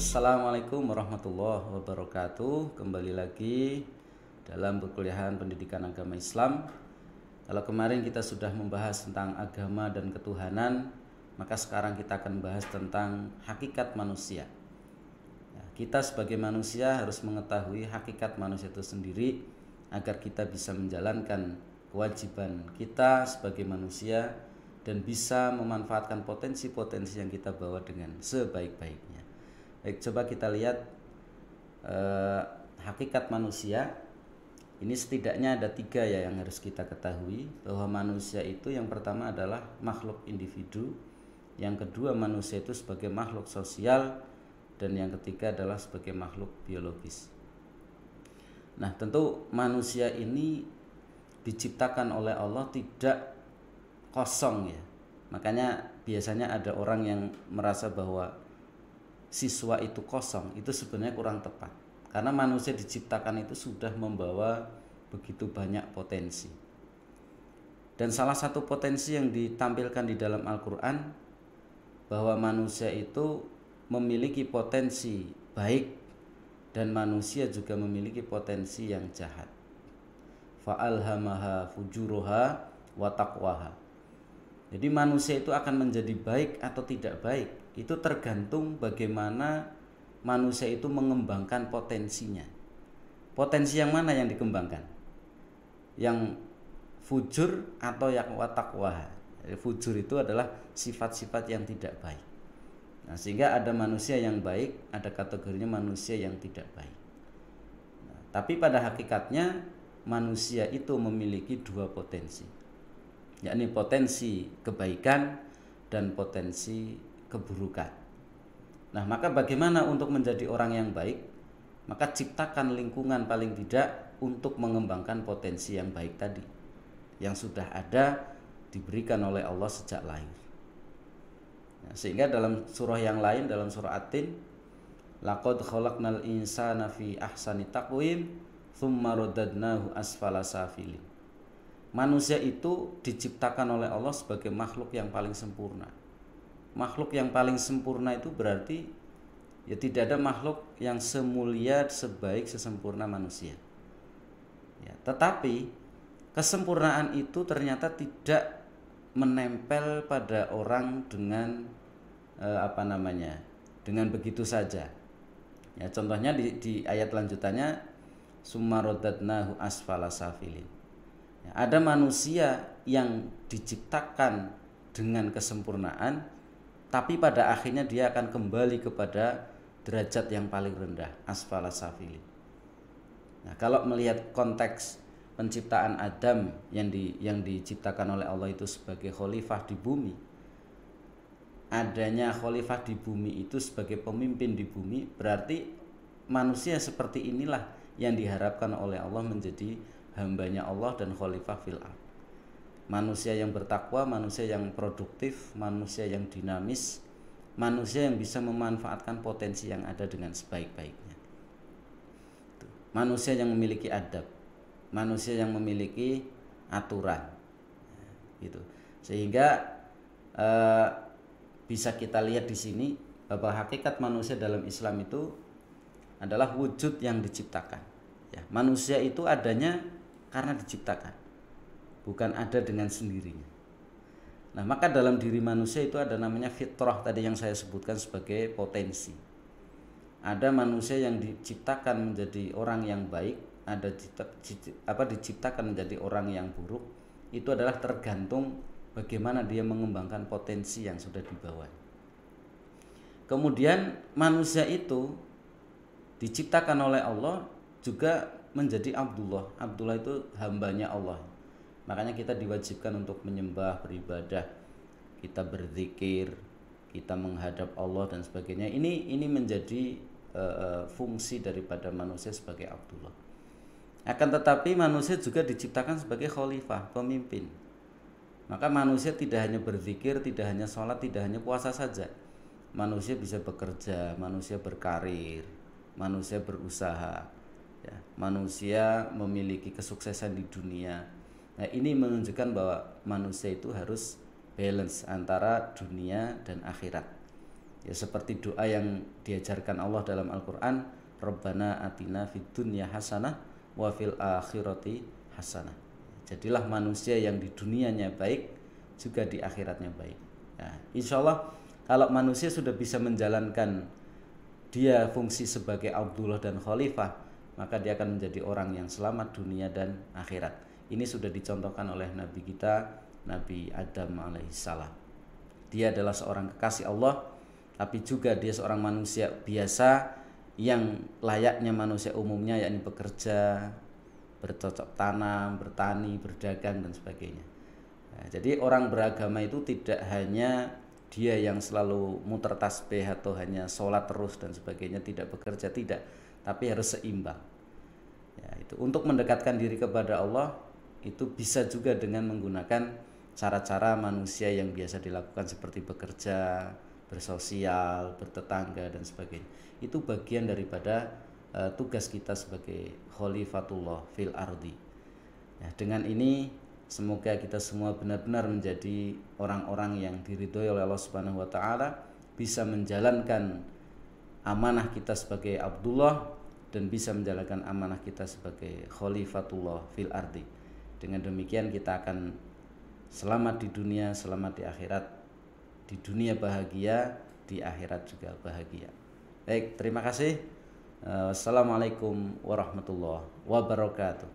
Assalamualaikum warahmatullahi wabarakatuh. Kembali lagi dalam perkuliahan pendidikan agama Islam. Kalau kemarin kita sudah membahas tentang agama dan ketuhanan, maka sekarang kita akan bahas tentang hakikat manusia. Kita sebagai manusia harus mengetahui hakikat manusia itu sendiri agar kita bisa menjalankan kewajiban kita sebagai manusia dan bisa memanfaatkan potensi-potensi yang kita bawa dengan sebaik-baiknya. Baik, coba kita lihat hakikat manusia. Ini setidaknya ada 3 ya yang harus kita ketahui, bahwa manusia itu yang pertama adalah makhluk individu, yang kedua manusia itu sebagai makhluk sosial, dan yang ketiga adalah sebagai makhluk biologis. Nah, tentu manusia ini diciptakan oleh Allah tidak kosong ya. Makanya biasanya ada orang yang merasa bahwa siswa itu kosong, itu sebenarnya kurang tepat. Karena manusia diciptakan itu sudah membawa begitu banyak potensi. Dan salah satu potensi yang ditampilkan di dalam Al-Quran, bahwa manusia itu memiliki potensi baik dan manusia juga memiliki potensi yang jahat. Fa'alhamaha fujuruha wa taqwaha. Jadi manusia itu akan menjadi baik atau tidak baik, itu tergantung bagaimana manusia itu mengembangkan potensinya. Potensi yang mana yang dikembangkan? Yang fujur atau yang taqwa. Fujur itu adalah sifat-sifat yang tidak baik. Nah, sehingga ada manusia yang baik, ada kategorinya manusia yang tidak baik. Nah, tapi pada hakikatnya manusia itu memiliki 2 potensi, yakni potensi kebaikan dan potensi keburukan. Nah, maka bagaimana untuk menjadi orang yang baik? Maka ciptakan lingkungan paling tidak untuk mengembangkan potensi yang baik tadi, yang sudah ada diberikan oleh Allah sejak lahir. Nah, sehingga dalam surah yang lain, dalam surah At-Tin, laqad khalaqnal insana fi ahsani taqwim tsumma radadnahu asfala safilin. Manusia itu diciptakan oleh Allah sebagai makhluk yang paling sempurna. Makhluk yang paling sempurna itu berarti ya tidak ada makhluk yang semulia, sebaik, sesempurna manusia. Ya, tetapi kesempurnaan itu ternyata tidak menempel pada orang dengan dengan begitu saja. Ya, contohnya di ayat lanjutannya summa radadnahu asfala safilin. Ada manusia yang diciptakan dengan kesempurnaan, tapi pada akhirnya dia akan kembali kepada derajat yang paling rendah, asfala safilin. Nah, kalau melihat konteks penciptaan Adam yang diciptakan oleh Allah itu sebagai khalifah di bumi, adanya khalifah di bumi itu sebagai pemimpin di bumi, berarti manusia seperti inilah yang diharapkan oleh Allah menjadi hambanya Allah dan khalifah fil ardh. Manusia yang bertakwa, manusia yang produktif, manusia yang dinamis, manusia yang bisa memanfaatkan potensi yang ada dengan sebaik-baiknya. Manusia yang memiliki adab, manusia yang memiliki aturan, gitu. Sehingga bisa kita lihat di sini bahwa hakikat manusia dalam Islam itu adalah wujud yang diciptakan. Ya, manusia itu adanya karena diciptakan, bukan ada dengan sendirinya. Nah, maka dalam diri manusia itu ada namanya fitrah tadi yang saya sebutkan sebagai potensi. Ada manusia yang diciptakan menjadi orang yang baik, ada diciptakan menjadi orang yang buruk. Itu adalah tergantung bagaimana dia mengembangkan potensi yang sudah dibawa. Kemudian manusia itu diciptakan oleh Allah juga menjadi Abdullah. Abdullah itu hambanya Allah. Makanya kita diwajibkan untuk menyembah, beribadah, kita berzikir, kita menghadap Allah dan sebagainya. Ini menjadi fungsi daripada manusia sebagai Abdullah. Akan tetapi manusia juga diciptakan sebagai khalifah, pemimpin. Maka manusia tidak hanya berzikir, tidak hanya sholat, tidak hanya puasa saja. Manusia bisa bekerja, manusia berkarir, manusia berusaha, ya, manusia memiliki kesuksesan di dunia. Nah, ini menunjukkan bahwa manusia itu harus balance antara dunia dan akhirat. Ya seperti doa yang diajarkan Allah dalam Al-Qur'an, Rabbana atina fid dunya hasanah wa fil akhirati hasanah. Jadilah manusia yang di dunianya baik, juga di akhiratnya baik. Nah, insya Allah kalau manusia sudah bisa menjalankan dia fungsi sebagai Abdullah dan Khalifah, maka dia akan menjadi orang yang selamat dunia dan akhirat. Ini sudah dicontohkan oleh Nabi kita, Nabi Adam alaihissalam. Dia adalah seorang kekasih Allah, tapi juga dia seorang manusia biasa yang layaknya manusia umumnya, yakni bekerja, bercocok tanam, bertani, berdagang dan sebagainya. Nah, jadi orang beragama itu tidak hanya dia yang selalu muter tasbih atau hanya sholat terus dan sebagainya, tidak bekerja, tidak, tapi harus seimbang. Ya, itu untuk mendekatkan diri kepada Allah itu bisa juga dengan menggunakan cara-cara manusia yang biasa dilakukan seperti bekerja, bersosial, bertetangga dan sebagainya. Itu bagian daripada tugas kita sebagai khalifatullah fil ardi. Ya, dengan ini semoga kita semua benar-benar menjadi orang-orang yang diridhoi oleh Allah Subhanahu wa taala, bisa menjalankan amanah kita sebagai Abdullah dan bisa menjalankan amanah kita sebagai khalifatullah fil ardi. Dengan demikian kita akan selamat di dunia, selamat di akhirat. Di dunia bahagia, di akhirat juga bahagia. Baik, terima kasih. Wassalamualaikum warahmatullahi wabarakatuh.